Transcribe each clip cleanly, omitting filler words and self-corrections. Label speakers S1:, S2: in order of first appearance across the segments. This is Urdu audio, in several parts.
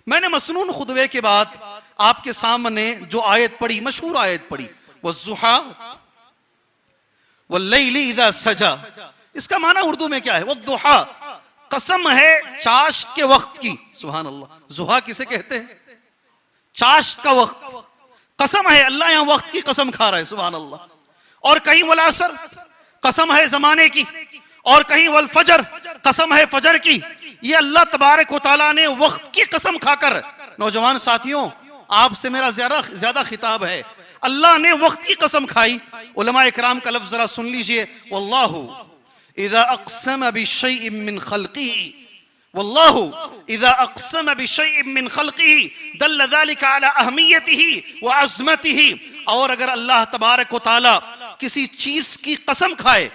S1: میں نے مسنون خطبے کے بعد آپ کے سامنے جو آیت پڑھی، مشہور آیت پڑھی، والضحیٰ واللیل اذا سجا، اس کا معنی اردو میں کیا ہے؟ والضحیٰ، قسم ہے چاشت کے وقت کی. سبحان اللہ. ضحیٰ کسے کہتے ہیں؟ چاشت کا وقت. قسم ہے، اللہ یہاں وقت کی قسم کھا رہا ہے. سبحان اللہ. اور کہیں والعصر، قسم ہے زمانے کی، اور کہیں والفجر، قسم ہے فجر کی. یہ اللہ تبارک و تعالیٰ نے وقت کی قسم کھا کر، نوجوان ساتھیوں آپ سے میرا زیادہ خطاب ہے، اللہ نے وقت کی قسم کھائی. علماء اکرام کا لفظ ذرا سن لیجئے، واللہ اذا اقسم بشیء من خلقه، واللہ اذا اقسم بشیء من خلقه دل ذلك على اہمیته وعظمته. اور اگر اللہ تبارک و تعالیٰ کسی چیز کی قسم کھائے،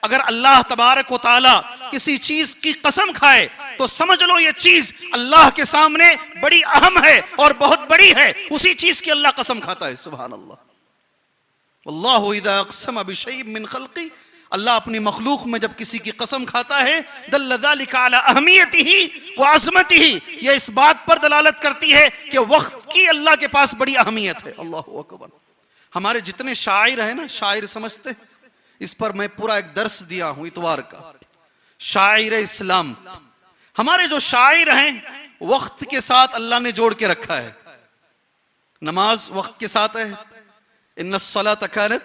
S1: اگر اللہ تبارک و تعالیٰ کسی چیز کی قسم کھائے تو سمجھ لو یہ چیز اللہ کے سامنے بڑی اہم ہے اور بہت بڑی ہے. اسی چیز کی اللہ قسم کھاتا ہے. سبحان اللہ. واللہ اذا اقسم بشیء من خلقه، اللہ اپنی مخلوق میں جب کسی کی قسم کھاتا ہے، دل ذلك على اہمیته وعظمته، یہ اس بات پر دلالت کرتی ہے کہ وقت کی اللہ کے پاس بڑی اہمیت ہے. اللہ اکبر. ہمارے جتنے شاعر ہیں نا، شاعر سمجھتے ہیں، اس پر میں پورا ایک درس دیا ہوں اتوار کا. شاعر اسلام، ہمارے جو شاعر ہیں وقت کے ساتھ اللہ نے جوڑ کے رکھا ہے. نماز وقت کے ساتھ ہے. ان الصلاۃ کانت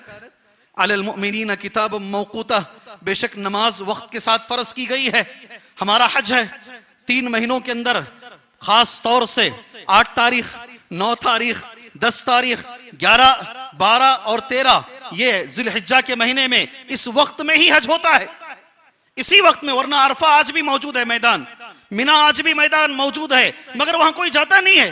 S1: علی المؤمنین کتابا موقوتا، بے شک نماز وقت کے ساتھ فرض کی گئی ہے. ہمارا حج ہے 3 مہینوں کے اندر، خاص طور سے 8 تاریخ، 9 تاریخ، 10 تاریخ، 11، 12 اور 13، یہ ذی الحجہ کے مہینے میں اس وقت میں ہی حج ہوتا ہے، اسی وقت میں. ورنہ عرفہ آج بھی موجود ہے میدان، مینا آج بھی میدان موجود ہے، مگر وہاں کوئی جاتا نہیں ہے.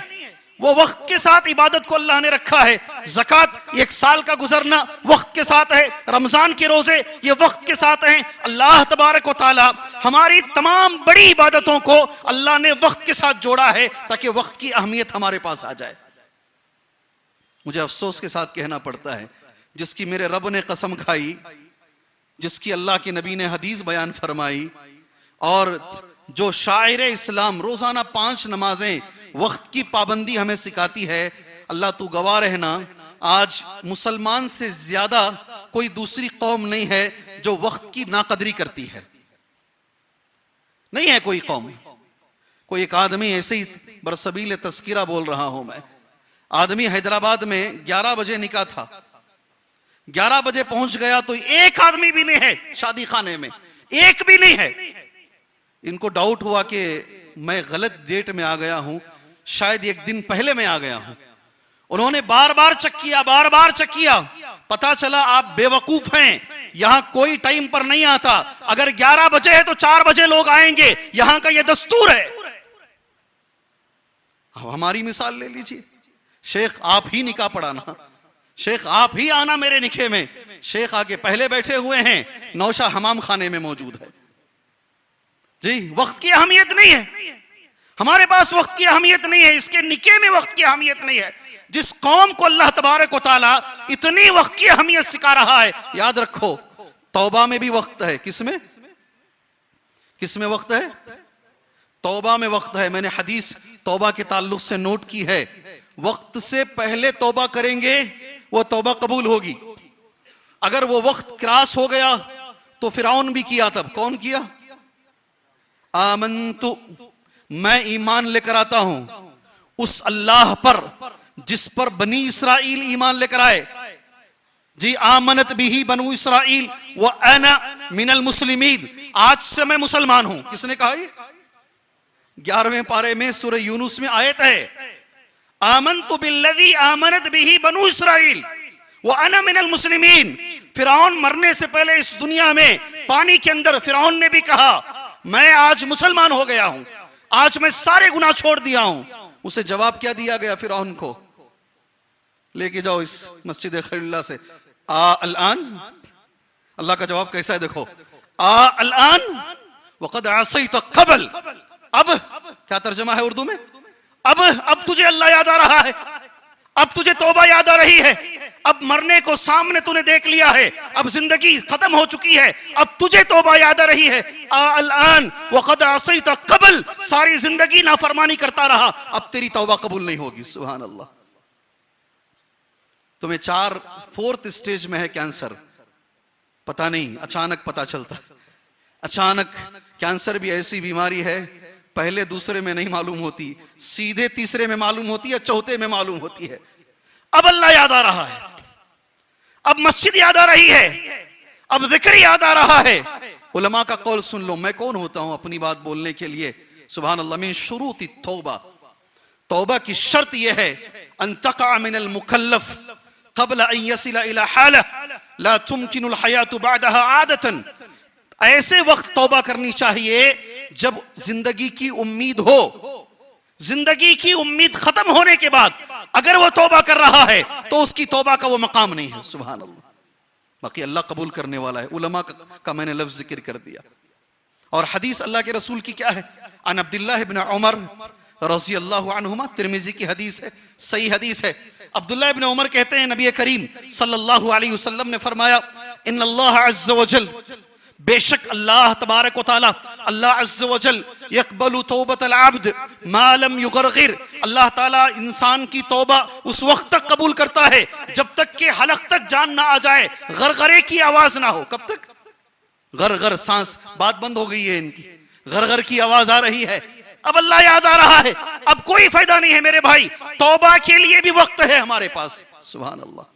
S1: وہ وقت کے ساتھ عبادت کو اللہ نے رکھا ہے. زکوٰۃ 1 سال کا گزرنا وقت کے ساتھ ہے. رمضان کے روزے یہ وقت کے ساتھ ہیں. اللہ تبارک و تعالی ہماری تمام بڑی عبادتوں کو اللہ نے وقت کے ساتھ جوڑا ہے تاکہ وقت کی اہمیت ہمارے پاس آ جائے. مجھے افسوس کے ساتھ کہنا پڑتا ہے، جس کی میرے رب نے قسم کھائی، جس کی اللہ کے نبی نے حدیث بیان فرمائی، اور جو شاعر اسلام روزانہ 5 نمازیں وقت کی پابندی ہمیں سکھاتی ہے، اللہ تو گواہ رہنا آج مسلمان سے زیادہ کوئی دوسری قوم نہیں ہے جو وقت کی ناقدری کرتی ہے. نہیں ہے کوئی قوم. کوئی ایک آدمی ایسے ہی برسبیل تذکرہ بول رہا ہوں میں، آدمی حیدرآباد میں 11 بجے نکاح تھا، 11 بجے پہنچ گیا تو ایک آدمی بھی نہیں ہے شادی خانے میں، ایک بھی نہیں ہے. ان کو ڈاؤٹ ہوا کہ میں غلط ڈیٹ میں آ گیا ہوں، شاید 1 دن پہلے میں آ گیا ہوں. انہوں نے بار بار چیک کیا، پتا چلا آپ بے وقوف ہیں، یہاں کوئی ٹائم پر نہیں آتا. اگر 11 بجے ہے تو 4 بجے لوگ آئیں گے، یہاں کا یہ دستور ہے. اب ہماری مثال لے لیجئے، شیخ آپ ہی نکاح پڑھانا، شیخ آپ ہی آنا میرے نکاح میں. شیخ آگے پہلے بیٹھے ہوئے ہیں، نوشہ حمام خانے میں موجود ہے. جی وقت کی اہمیت نہیں ہے، ہمارے پاس وقت کی اہمیت نہیں ہے، اس کے نکاح میں وقت کی اہمیت نہیں ہے. جس قوم کو اللہ تبارک و تعالی اتنی وقت کی اہمیت سکھا رہا ہے، یاد رکھو توبہ میں بھی وقت ہے. کس میں وقت ہے؟ توبہ میں وقت ہے. میں نے حدیث توبہ کے تعلق سے نوٹ کی ہے، وقت سے پہلے توبہ کریں گے وہ توبہ قبول ہوگی. اگر وہ وقت کراس ہو گیا تو فرعون بھی کیا. تب کون کیا؟ آمنت، میں ایمان لے کر آتا ہوں اس اللہ پر جس پر بنی اسرائیل ایمان لے کر آئے. جی آمنت بھی بنو اسرائیل وانا من المسلمین، آج سے میں مسلمان ہوں. کس نے کہا یہ؟ 11ویں پارے میں سورہ یونس میں آیت ہے، آمنت بالذی آمنت بھی بنو اسرائیل وانا من المسلمین. فرعون مرنے سے پہلے اس دنیا میں پانی کے اندر فرعون نے بھی کہا میں آج مسلمان ہو گیا ہوں، آج میں سارے گناہ چھوڑ دیا ہوں. اسے جواب کیا دیا گیا فرعون کو؟ لے کے جاؤ اس مسجد خیر اللہ سے، الان. اللہ کا جواب کیسا ہے دیکھو، الان وقد عصیت قبل. اب کیا ترجمہ ہے اردو میں؟ اب تجھے اللہ یاد آ رہا ہے، اب تجھے توبہ یاد آ رہی ہے، اب مرنے کو سامنے تو نے دیکھ لیا ہے، اب زندگی ختم ہو چکی ہے، اب تجھے توبہ یاد آ رہی ہے، الان وقد عصیت قبل، ساری زندگی نافرمانی کرتا رہا، اب تیری توبہ قبول نہیں ہوگی. سبحان اللہ. تمہیں فورتھ سٹیج میں ہے کینسر، پتہ نہیں، اچانک پتہ چلتا. اچانک کینسر بھی ایسی بیماری ہے، پہلے دوسرے میں نہیں معلوم ہوتی، سیدھے تیسرے میں معلوم ہوتی ہے، چوتھے میں معلوم ہوتی ہے. اب اللہ یاد آ رہا ہے، اب مسجد یاد آ رہی ہے، اب ذکر یاد آ رہا ہے. علماء کا قول سن لو، میں کون ہوتا ہوں اپنی بات بولنے کے لیے. سبحان اللہ. من شروط التوبہ، توبہ کی شرط یہ ہے ان تقع من المکلف قبل ان يصل الى حالہ لا تمکن الحیات بعدها عادتا. ایسے وقت توبہ کرنی چاہیے جب زندگی کی امید ہو. زندگی کی امید ختم ہونے کے بعد اگر وہ توبہ کر رہا ہے تو اس کی توبہ کا وہ مقام نہیں ہے. سبحان اللہ. باقی اللہ قبول کرنے والا ہے. علماء کا میں نے لفظ ذکر کر دیا. اور حدیث اللہ کے رسول کی کیا ہے؟ عن عبداللہ بن عمر رضی اللہ عنہما، ترمذی کی حدیث ہے، صحیح حدیث ہے. عبداللہ بن عمر کہتے ہیں نبی کریم صلی اللہ علیہ وسلم نے فرمایا ان اللہ عز وجل، بے شک اللہ تبارک و تعالی، اللہ عز وجل یقبل توبۃ العبد ما لم یغرغر، اللہ تعالی انسان کی توبہ اس وقت تک قبول کرتا ہے جب تک کہ حلق تک جان نہ آ جائے، غرغرے کی آواز نہ ہو. کب تک؟ غرغر، سانس، بات بند ہو گئی ہے ان کی، غرغر کی آواز آ رہی ہے. اب اللہ یاد آ رہا ہے، اب کوئی فائدہ نہیں ہے میرے بھائی، توبہ کے لیے بھی وقت ہے ہمارے پاس. سبحان اللہ.